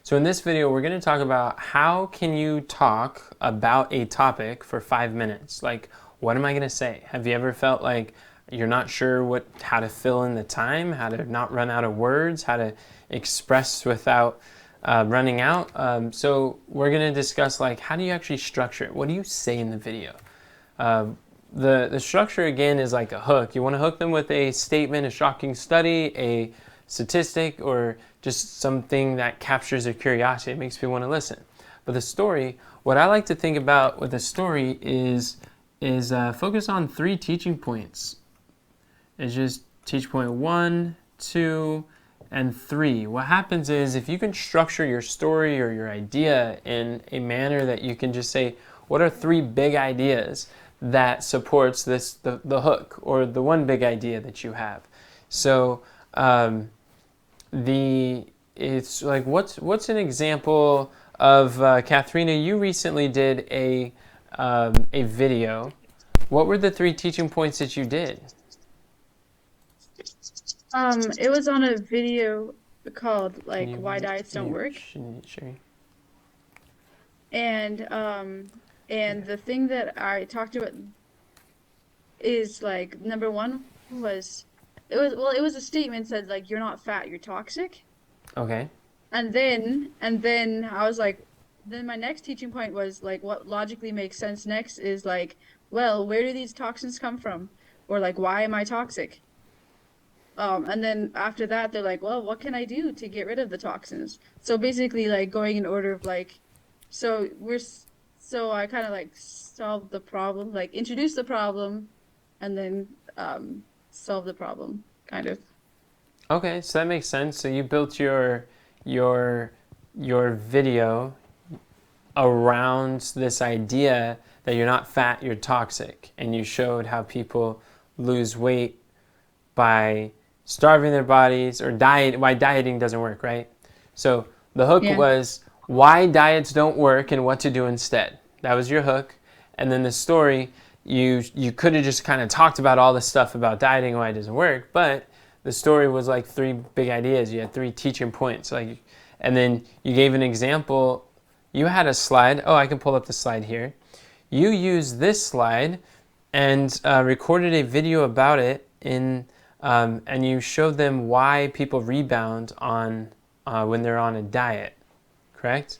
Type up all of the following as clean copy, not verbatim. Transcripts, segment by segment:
So in this video, we're going to talk about how can you talk about a topic for 5 minutes? Like, what am I going to say? Have you ever felt like you're not sure how to fill in the time, how to not run out of words, how to express without running out? So we're going to discuss like, how do you actually structure it? What do you say in the video? The structure again is like a hook. You want to hook them with a statement, a shocking study, a statistic, or just something that captures their curiosity. It makes people want to listen. But the story, what I like to think about with a story is focus on 3 teaching points. It's just teach point 1, 2, and 3. What happens is if you can structure your story or your idea in a manner that you can just say, what are 3 big ideas that supports the hook or the one big idea that you have? So it's like what's an example of Katharina? You recently did a video. What were the 3 teaching points that you did? It was on a video called like Why Diets Can Don't you Work. share? And the thing that I talked about is like number one was it was a statement said like you're not fat, you're toxic. Okay. And then I was like then my next teaching point was like what logically makes sense next is like, well, where do these toxins come from? Or like why am I toxic? And then after that, they're like, well, what can I do to get rid of the toxins? So basically, like going in order of like, so so I kind of like solved the problem, like introduce the problem, and then solve the problem, kind of. Okay, so that makes sense. So you built your your video around this idea that you're not fat, you're toxic, and you showed how people lose weight by starving their bodies or why dieting doesn't work, right? So the hook Yeah. was why diets don't work and what to do instead. That was your hook. And then the story, you could have just kind of talked about all the stuff about dieting and why it doesn't work, but the story was like 3 big ideas. You had 3 teaching points. And then you gave an example. You had a slide. Oh, I can pull up the slide here. You used this slide and recorded a video about it and you showed them why people rebound on when they're on a diet, correct?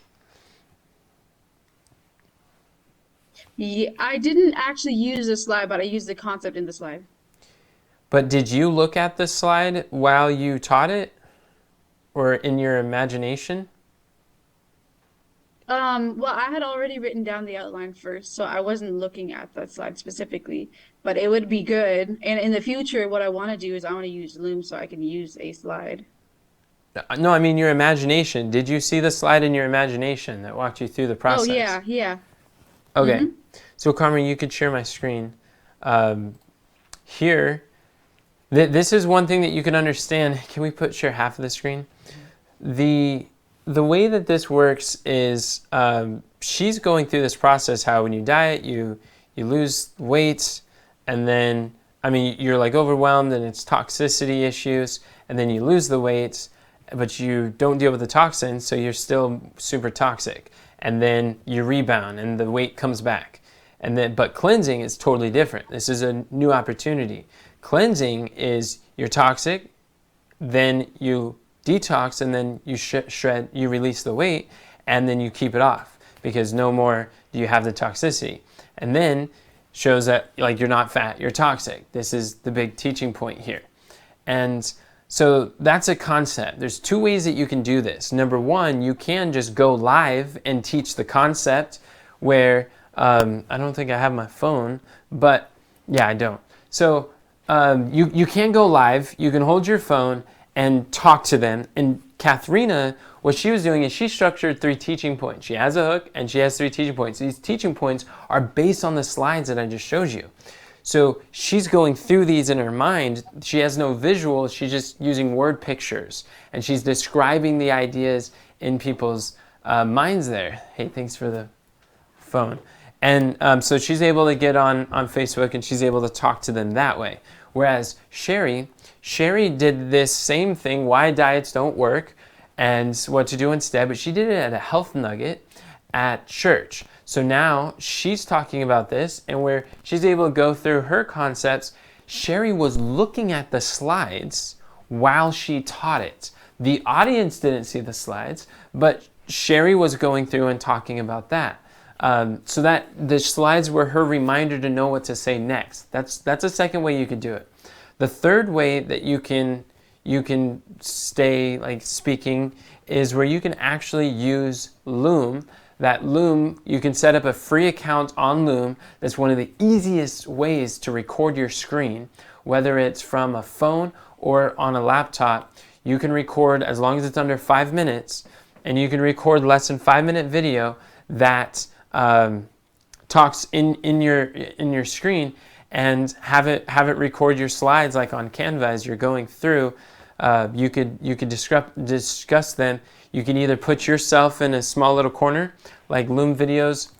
Yeah, I didn't actually use the slide, but I used the concept in the slide. But did you look at the slide while you taught it or in your imagination? Well, I had already written down the outline first, so I wasn't looking at that slide specifically, but it would be good. And in the future, what I want to do is I want to use Loom so I can use a slide. No, I mean your imagination. Did you see the slide in your imagination that walked you through the Oh, process? yeah, yeah. Okay. Mm-hmm. So Carmen, you could share my screen. Here, this is one thing that you can understand. Can we share half of the screen? The the way that this works is she's going through this process how when you diet you lose weight and then I mean you're like overwhelmed and it's toxicity issues and then you lose the weight but you don't deal with the toxins so you're still super toxic and then you rebound and the weight comes back and then but cleansing is totally different. This is a new opportunity. Cleansing is you're toxic, then you detox and then you shred, you release the weight and then you keep it off because no more do you have the toxicity. And then shows that like you're not fat, you're toxic. This is the big teaching point here. And so that's a concept. There's 2 ways that you can do this. Number 1, you can just go live and teach the concept where I don't think I have my phone, but yeah, I don't. So you can go live, you can hold your phone and talk to them. And Katharina, what she was doing is she structured 3 teaching points. She has a hook and she has 3 teaching points. These teaching points are based on the slides that I just showed you. So she's going through these in her mind. She has no visuals, she's just using word pictures. And she's describing the ideas in people's minds there. Hey, thanks for the phone. And so she's able to get on Facebook and she's able to talk to them that way. Whereas Sherry did this same thing, why diets don't work, and what to do instead, but she did it at a Health Nugget at church. So now she's talking about this, and where she's able to go through her concepts, Sherry was looking at the slides while she taught it. The audience didn't see the slides, but Sherry was going through and talking about that. So that the slides were her reminder to know what to say next. That's a second way you could do it. The third way that you can stay like speaking is where you can actually use Loom. That Loom, you can set up a free account on Loom. That's one of the easiest ways to record your screen, whether it's from a phone or on a laptop. You can record as long as it's under 5 minutes, and you can record less than 5-minute video that talks in your screen, and have it record your slides like on Canva as you're going through. You could discuss them. You can either put yourself in a small little corner, like Loom videos.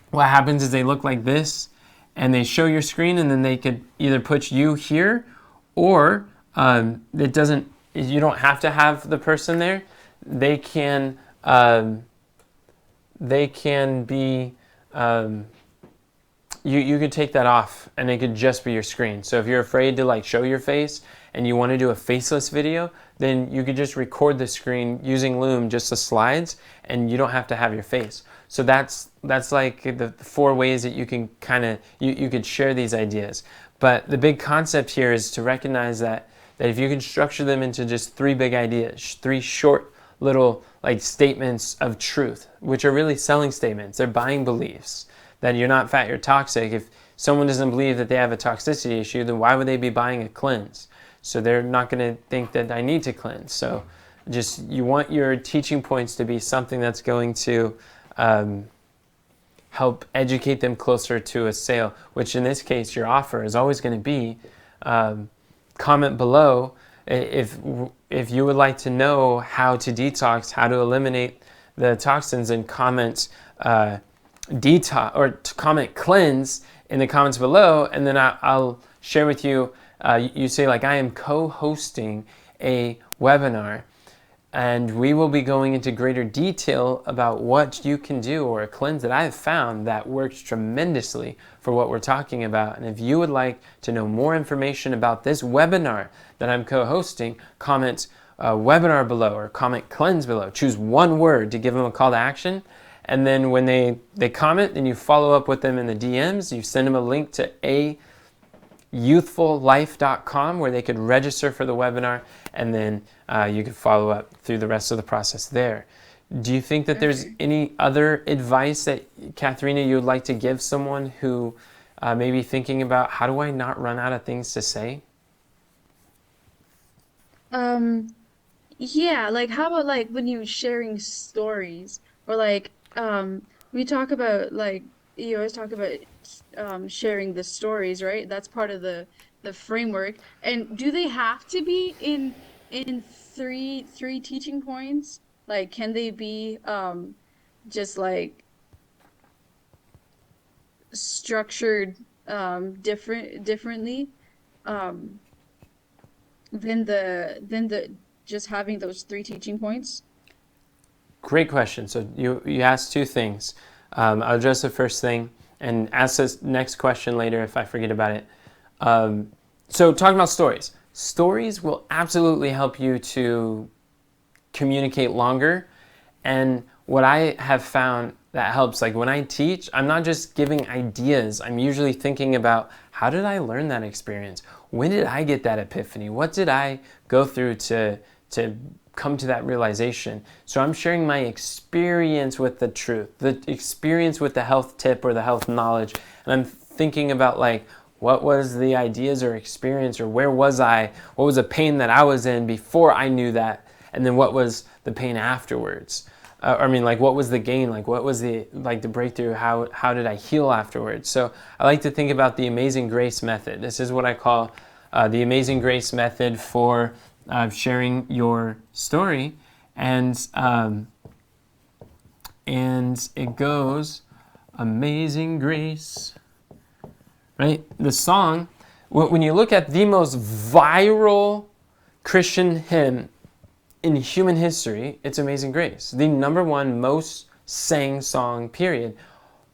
What happens is they look like this, and they show your screen, and then they could either put you here, or you don't have to have the person there. They can be. You could take that off, and it could just be your screen. So if you're afraid to like show your face and you want to do a faceless video, then you could just record the screen using Loom, just the slides, and you don't have to have your face. So that's like the 4 ways that you can you could share these ideas. But the big concept here is to recognize that if you can structure them into just 3 big ideas, 3 short little like statements of truth, which are really selling statements. They're buying beliefs that you're not fat, you're toxic. If someone doesn't believe that they have a toxicity issue, then why would they be buying a cleanse? So they're not going to think that I need to cleanse. So just, you want your teaching points to be something that's going to help educate them closer to a sale, which in this case, your offer is always going to be comment below if you would like to know how to detox, how to eliminate the toxins, and comment detox or comment cleanse in the comments below, and then I'll share with you. You say like, I am co-hosting a webinar, and we will be going into greater detail about what you can do, or a cleanse that I've found that works tremendously for what we're talking about. And if you would like to know more information about this webinar that I'm co-hosting, comment webinar below or comment cleanse below. Choose one word to give them a call to action. And then when they comment, then you follow up with them in the DMs. You send them a link to youthfullife.com where they could register for the webinar, and then you could follow up through the rest of the process there. Do you think that there's any other advice that, Katharina, you would like to give someone who may be thinking about, how do I not run out of things to say? Yeah, like how about like when you're sharing stories, or like we talk about, like, you always talk about sharing the stories, right? That's part of the framework. And do they have to be in three teaching points? Like, can they be just like structured differently um than the just having those 3 teaching points? Great question. So you asked 2 things. I'll address the first thing and ask this next question later if I forget about it. So talking about stories. Stories will absolutely help you to communicate longer. And what I have found that helps, like when I teach, I'm not just giving ideas. I'm usually thinking about, how did I learn that experience? When did I get that epiphany? What did I go through to come to that realization? So I'm sharing my experience with the truth, the experience with the health tip or the health knowledge. And I'm thinking about, like, what was the ideas or experience, or where was I? What was the pain that I was in before I knew that? And then what was the pain afterwards? What was the gain? Like, what was the breakthrough? How did I heal afterwards? So I like to think about the Amazing Grace method. This is what I call the Amazing Grace method for sharing your story. And it goes, Amazing Grace, right? The song, when you look at the most viral Christian hymn in human history, it's Amazing Grace, the number one most sang song, period.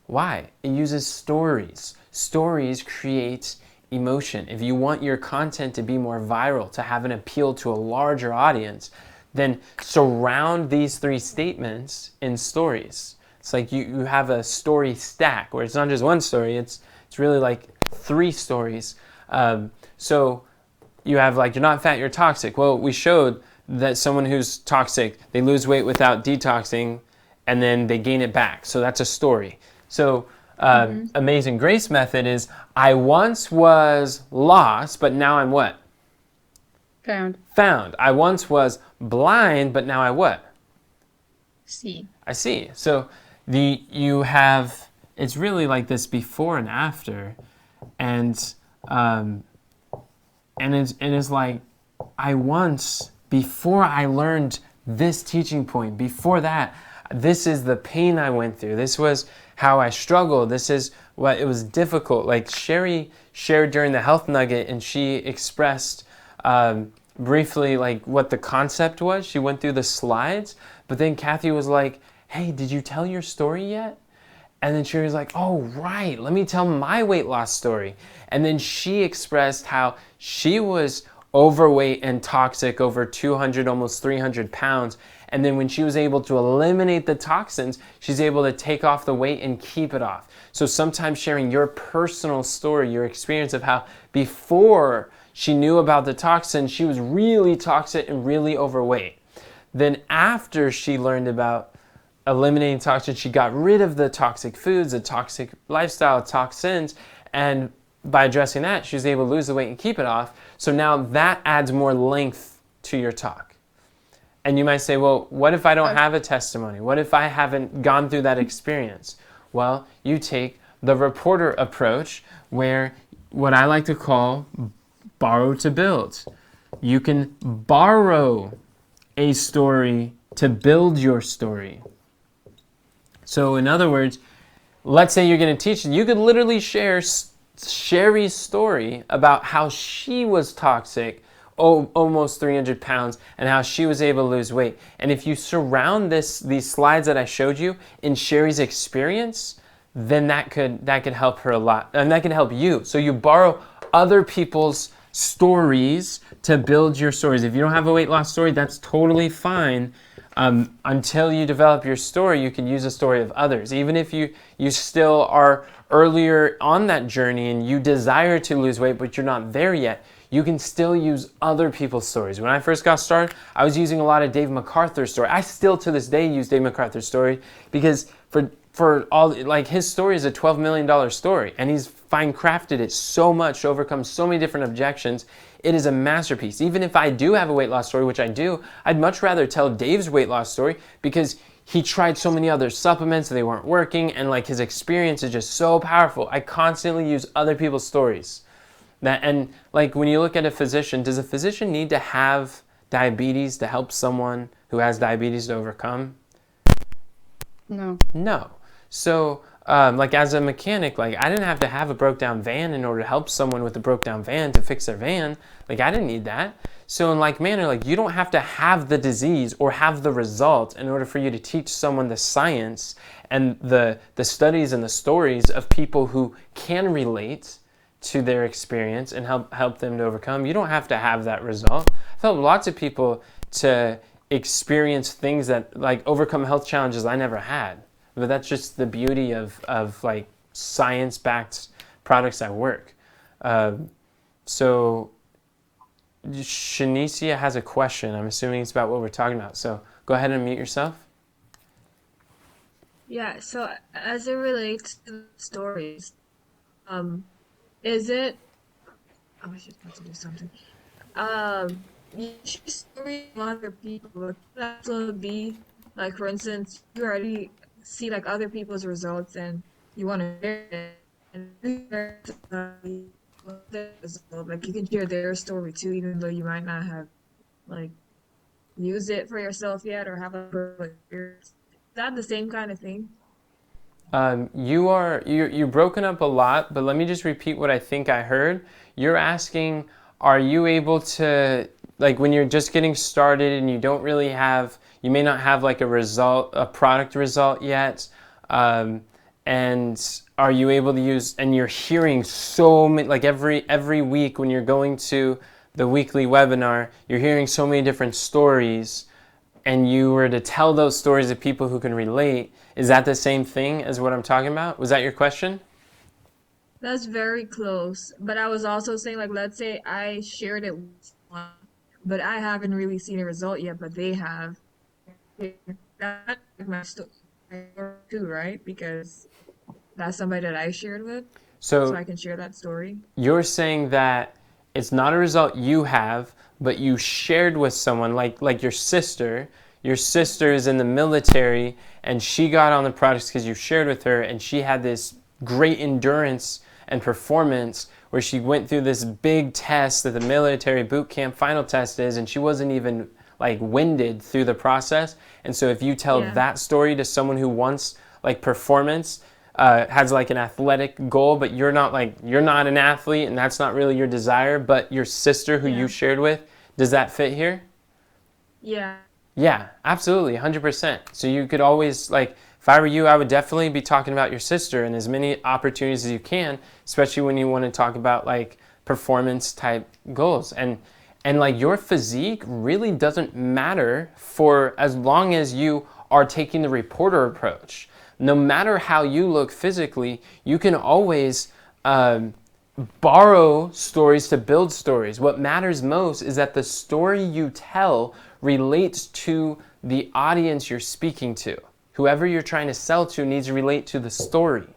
Why? It uses stories. Stories create emotion. If you want your content to be more viral, to have an appeal to a larger audience, then surround these three statements in stories. It's like you have a story stack where it's not just one story, it's really like three stories. So you have like, you're not fat, you're toxic. Well, we showed that someone who's toxic, they lose weight without detoxing and then they gain it back. So that's a story. So Amazing Grace method is, I once was lost, but now I'm what? Found. I once was blind, but now I what? See. I see. So you have, it's really like this before and after, and it's like, I once, before I learned this teaching point, before that, this is the pain I went through. This was how I struggled. This is what it was difficult. Like Sherry shared during the Health Nugget, and she expressed briefly like what the concept was. She went through the slides, but then Kathy was like, hey, did you tell your story yet? And then Sherry was like, oh, right, let me tell my weight loss story. And then she expressed how she was overweight and toxic, over 200, almost 300 pounds. And then when she was able to eliminate the toxins, she's able to take off the weight and keep it off. So sometimes sharing your personal story, your experience of how before she knew about the toxins, she was really toxic and really overweight. Then after she learned about eliminating toxins, she got rid of the toxic foods, the toxic lifestyle, toxins, and by addressing that, she was able to lose the weight and keep it off. So now that adds more length to your talk. And you might say, well, what if I don't have a testimony? What if I haven't gone through that experience? Well, you take the reporter approach, where what I like to call borrow to build. You can borrow a story to build your story. So in other words, let's say you're going to teach, you could literally share Sherry's story about how she was toxic, almost 300 pounds, and how she was able to lose weight. And if you surround these slides that I showed you in Sherry's experience, then that could help her a lot, and that can help you. So you borrow other people's stories to build your stories. If you don't have a weight loss story, that's totally fine. Until you develop your story, you can use a story of others. Even if you still are earlier on that journey and you desire to lose weight, but you're not there yet, you can still use other people's stories. When I first got started, I was using a lot of Dave MacArthur's story. I still to this day use Dave MacArthur's story because for all, like, his story is a $12 million story, and he's fine crafted it so much to overcome so many different objections. It is a masterpiece. Even if I do have a weight loss story, which I do, I'd much rather tell Dave's weight loss story because he tried so many other supplements, they weren't working, and like his experience is just so powerful. I constantly use other people's stories. And like when you look at a physician, does a physician need to have diabetes to help someone who has diabetes to overcome? No. So like as a mechanic, like I didn't have to have a broke down van in order to help someone with a broke down van to fix their van. Like I didn't need that. So in like manner, like you don't have to have the disease or have the result in order for you to teach someone the science and the studies and the stories of people who can relate to their experience and help them to overcome. You don't have to have that result. I've helped lots of people to experience things that like overcome health challenges I never had. But that's just the beauty of like science-backed products at work. So Shanicia has a question. I'm assuming it's about what we're talking about. So go ahead and mute yourself. Yeah, so as it relates to stories, is it, I was just about to do something. You share stories with other people, but that will be, like, for instance, you already see, like, other people's results and you want to share it, and you share their result. Like, you can share their story too, even though you might not have, like, used it for yourself yet or have a personal experience. Is that the same kind of thing? You're broken up a lot, but let me just repeat what I think I heard. You're asking, are you able to like when you're just getting started and you don't really have, you may not have like a product result yet, and are you able to use, and you're hearing so many, like every week when you're going to the weekly webinar, you're hearing so many different stories, and you were to tell those stories to people who can relate, is that the same thing as what I'm talking about? Was that your question? That's very close. But I was also saying, like, let's say I shared it with someone, but I haven't really seen a result yet, but they have. That's my story too, right? Because that's somebody that I shared with, so So I can share that story. you're saying that it's not a result you have, but you shared with someone, like your sister. Your sister is in the military, and she got on the products because you shared with her, and she had this great endurance and performance where she went through this big test that the military boot camp final test is, and she wasn't even like winded through the process. And so if you tell Yeah. that story to someone who wants like performance, has like an athletic goal, but you're not an athlete, and that's not really your desire, but your sister who Yeah. you shared with, does that fit here? Yeah. Yeah, absolutely, 100%. So you could always, like, if I were you, I would definitely be talking about your sister in as many opportunities as you can, especially when you want to talk about like performance type goals. And like your physique really doesn't matter for as long as you are taking the reporter approach. No matter how you look physically, you can always borrow stories to build stories. What matters most is that the story you tell relates to the audience you're speaking to. Whoever you're trying to sell to needs to relate to the story.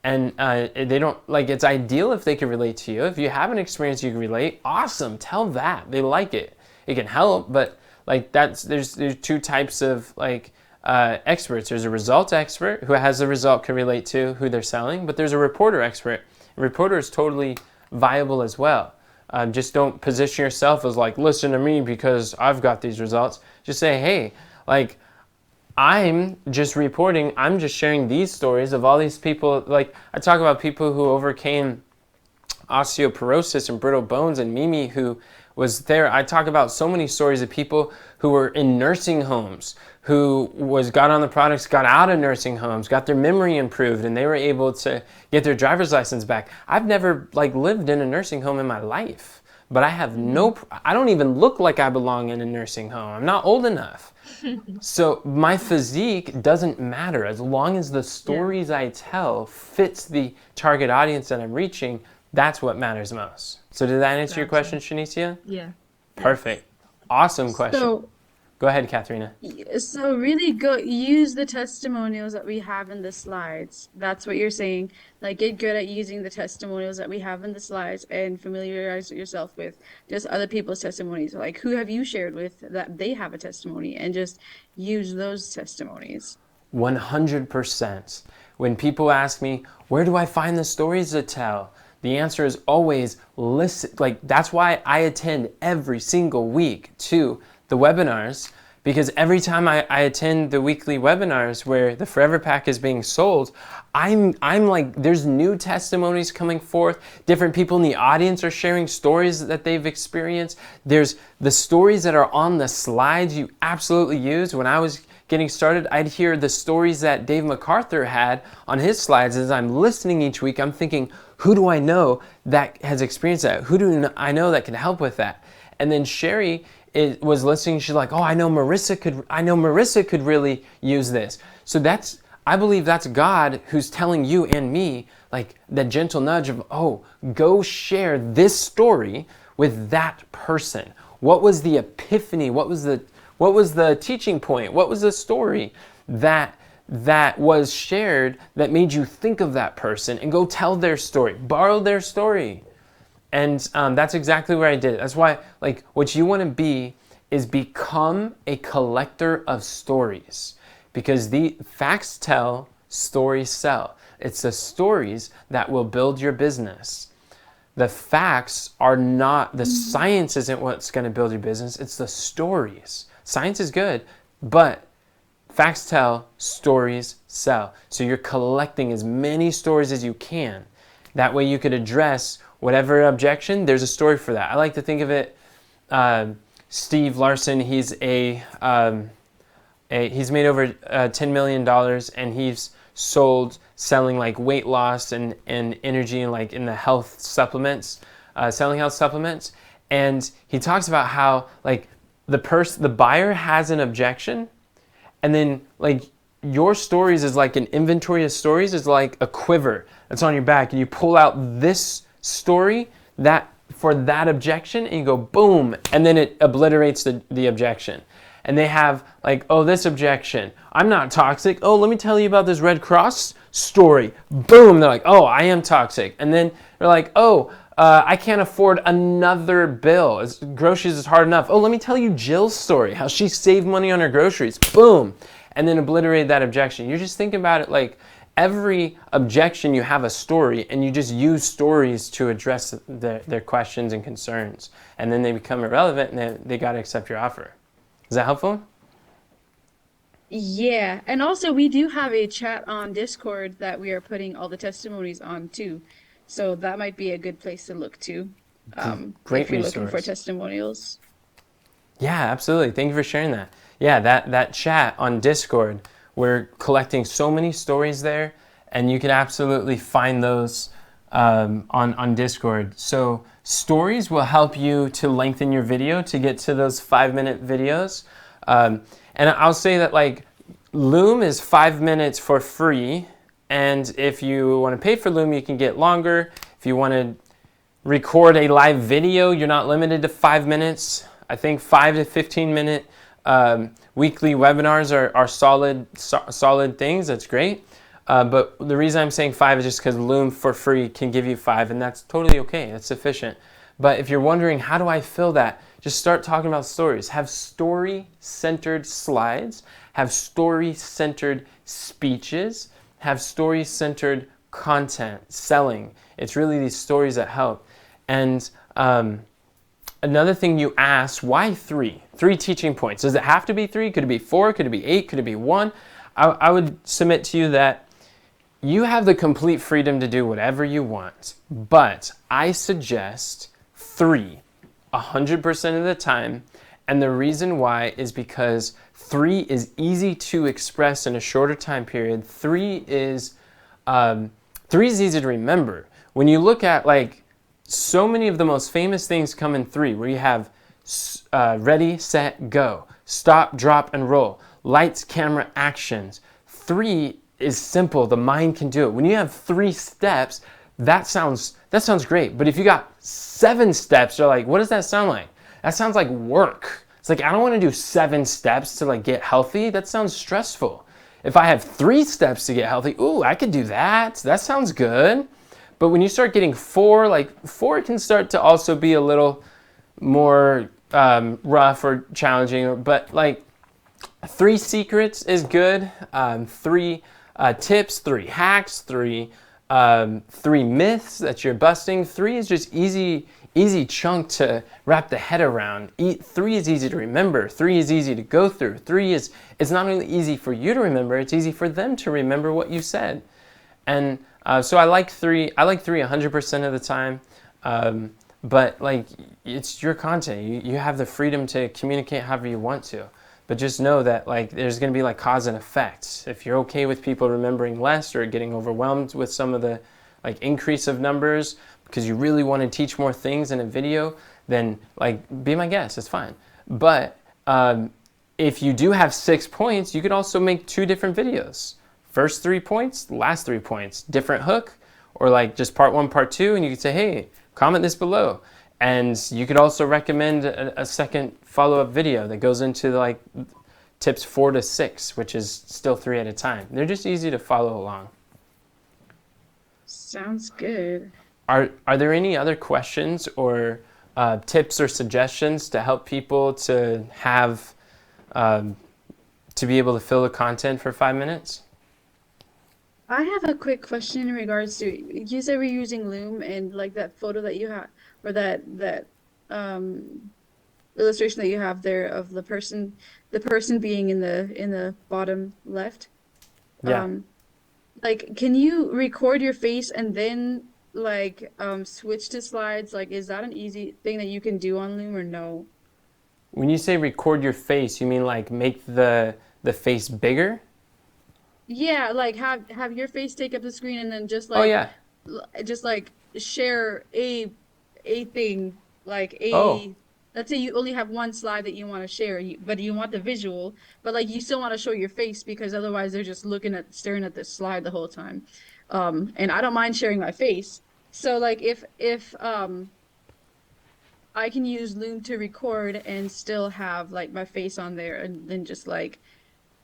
And they don't, like, it's ideal if they can relate to you. If you have an experience you can relate, awesome, tell that. They like it. It can help, but like there's two types of like experts. There's a result expert who has the result can relate to who they're selling, but there's a reporter expert. A reporter is totally viable as well. Just don't position yourself as like, listen to me because I've got these results. Just say, hey, like, I'm just reporting, I'm just sharing these stories of all these people. Like, I talk about people who overcame osteoporosis and brittle bones, and Mimi, who was there. I talk about so many stories of people who were in nursing homes, who got on the products, got out of nursing homes, got their memory improved, and they were able to get their driver's license back. I've never like lived in a nursing home in my life, but I have I don't even look like I belong in a nursing home. I'm not old enough. So my physique doesn't matter as long as the stories I tell fits the target audience that I'm reaching. That's what matters most. So did that answer your Gotcha. question, Shanicia? Yeah. Perfect. Awesome question. So, Go ahead, Katharina. so really go use the testimonials that we have in the slides. That's what you're saying. Like, get good at using the testimonials that we have in the slides and familiarize yourself with just other people's testimonies. Like, who have you shared with that they have a testimony, and just use those testimonies. 100%. When people ask me, where do I find the stories to tell? The answer is always listen. Like, that's why I attend every single week to the webinars, because every time I attend the weekly webinars where the Forever Pack is being sold, I'm like, there's new testimonies coming forth. Different people in the audience are sharing stories that they've experienced. There's the stories that are on the slides you absolutely use. When I was getting started, I'd hear the stories that Dave MacArthur had on his slides. As I'm listening each week, I'm thinking, who do I know that has experienced that? Who do I know that can help with that? And then Sherry was listening. She's like, oh, I know Marissa could really use this. So I believe that's God who's telling you and me, like, that gentle nudge of, oh, go share this story with that person. What was the epiphany? What was the teaching point? What was the story that was shared that made you think of that person, and go tell their story, borrow their story. And that's exactly where I did it. That's why, like, what you want to be is become a collector of stories, because the facts tell, stories sell. It's the stories that will build your business. The facts are not, the science isn't what's going to build your business. It's the stories. Science is good, but facts tell, stories sell. So you're collecting as many stories as you can. That way you could address whatever objection, there's a story for that. I like to think of it Steve Larson. He's he's made over $10 million, and he's selling like weight loss and energy and like in the health supplements, selling health supplements. And he talks about how like the buyer has an objection, and then like your stories is like an inventory of stories is like a quiver that's on your back, and you pull out this story that for that objection, and you go boom, and then it obliterates the objection. And they have like, oh, this objection, I'm not toxic. Oh, let me tell you about this Red Cross story. Boom, they're like, oh, I am toxic. And then they're like, oh, I can't afford another bill. Groceries is hard enough. Oh, let me tell you Jill's story, how she saved money on her groceries. Boom, and then obliterate that objection. You're just thinking about it like every objection you have a story, and you just use stories to address their questions and concerns. And then they become irrelevant, and they got to accept your offer. Is that helpful? Yeah, and also we do have a chat on Discord that we are putting all the testimonies on too. So that might be a good place to look to, Great if you're looking for resource. testimonials. Yeah, absolutely. Thank you for sharing that. Yeah, that chat on Discord, we're collecting so many stories there, and you can absolutely find those on Discord. So stories will help you to lengthen your video to get to those 5-minute videos. And I'll say that like Loom is 5 minutes for free, and if you want to pay for Loom, you can get longer. If you want to record a live video, you're not limited to 5 minutes. I think 5 to 15 minute weekly webinars are solid things. That's great. But the reason I'm saying 5 is just because Loom for free can give you 5, and that's totally okay. That's sufficient. But if you're wondering, how do I fill that? Just start talking about stories. Have story-centered slides. Have story-centered speeches. Have story-centered content, selling. It's really these stories that help. And another thing you asked, why 3? 3 teaching points. Does it have to be 3? Could it be 4? Could it be 8? Could it be 1? I would submit to you that you have the complete freedom to do whatever you want, but I suggest 3, 100% of the time. And the reason why is because 3 is easy to express in a shorter time period. 3 is easy to remember. When you look at like so many of the most famous things come in 3, where you have ready, set, go, stop, drop, and roll, lights, camera, actions. 3 is simple. The mind can do it. When you have 3 steps, that sounds great. But if you got 7 steps, you're like, what does that sound like? That sounds like work. It's like, I don't want to do 7 steps to like get healthy. That sounds stressful. If I have 3 steps to get healthy, ooh, I could do that. That sounds good. But when you start getting 4, like 4 can start to also be a little more rough or challenging. But like 3 secrets is good. 3 tips, 3 hacks, 3 myths that you're busting. 3 is just easy chunk to wrap the head around. 3 is easy to remember. 3 is easy to go through. 3 is it's not only easy for you to remember, it's easy for them to remember what you said. And so I like 3 100% of the time. But like it's your content. You have the freedom to communicate however you want to. But just know that like there's going to be like cause and effect. If you're okay with people remembering less or getting overwhelmed with some of the like increase of numbers because you really want to teach more things in a video, then like be my guest. It's fine. But if you do have 6 points, you could also make 2 different videos. First 3 points, last 3 points, different hook, or like just part 1, part 2, and you could say, hey, comment this below. And you could also recommend a second follow-up video that goes into like tips 4 to 6, which is still 3 at a time. They're just easy to follow along. Sounds good. Are there any other questions or tips or suggestions to help people to have to be able to fill the content for 5 minutes? I have a quick question in regards to you said we're using Loom and like that photo that you have or that illustration that you have there of the person being in the bottom left. Yeah. Like can you record your face and then like switch to slides? Like is that an easy thing that you can do on Loom or no? When you say record your face, you mean like make the face bigger? Yeah, like have your face take up the screen and then just Oh like yeah. just like share a thing like Oh, a let's say you only have one slide that you want to share, but you want the visual, but like you still want to show your face because otherwise they're just looking at staring at this slide the whole time. And I don't mind sharing my face. So like if I can use Loom to record and still have like my face on there and then just like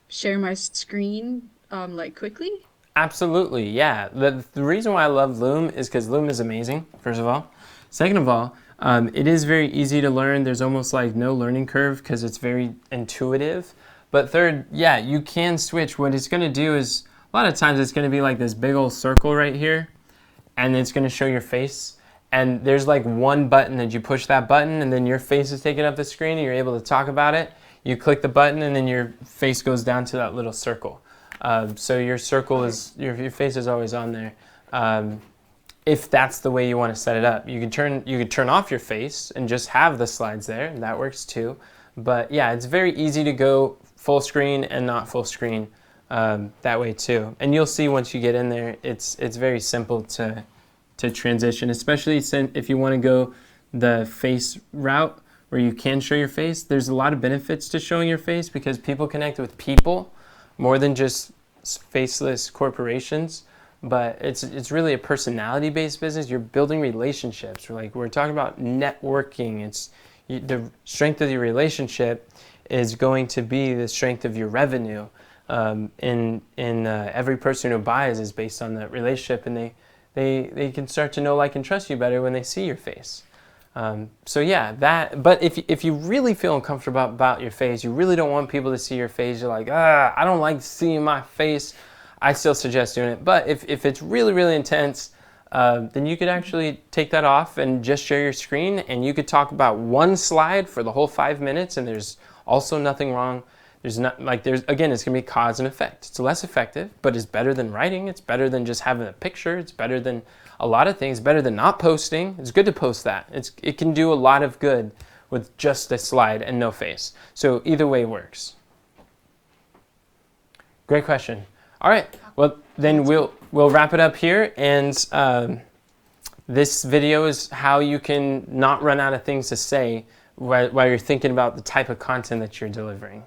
share my screen like quickly. absolutely. Yeah. The reason why I love Loom is because Loom is amazing, first of all. Second of all, it is very easy to learn. There's almost like no learning curve because it's very intuitive. But third, yeah, you can switch. What it's going to do is a lot of times it's going to be like this big old circle right here, and it's going to show your face. And there's like one button that you push that button, and then your face is taken up the screen, and you're able to talk about it. You click the button, and then your face goes down to that little circle. So your circle is your face is always on there. If that's the way you want to set it up, you could turn off your face and just have the slides there, and that works too. But yeah, it's very easy to go full screen and not full screen that way too. And you'll see once you get in there, it's very simple to transition, especially if you want to go the face route where you can show your face. There's a lot of benefits to showing your face because people connect with people more than just faceless corporations. But it's really a personality-based business. You're building relationships. We're talking about networking. The strength of your relationship is going to be the strength of your revenue. Every person who buys is based on that relationship, and they can start to know, like, and trust you better when they see your face. So yeah, that. But if you really feel uncomfortable about your face, you really don't want people to see your face. You're like, I don't like seeing my face. I still suggest doing it. But if it's really, really intense, then you could actually take that off and just share your screen, and you could talk about one slide for the whole 5 minutes, and there's also nothing wrong. Again, it's gonna be cause and effect. It's less effective, but it's better than writing. It's better than just having a picture. It's better than a lot of things. Better than not posting. It's good to post that. It can do a lot of good with just a slide and no face. So either way works. Great question. All right, well then we'll wrap it up here, and this video is how you can not run out of things to say while you're thinking about the type of content that you're delivering.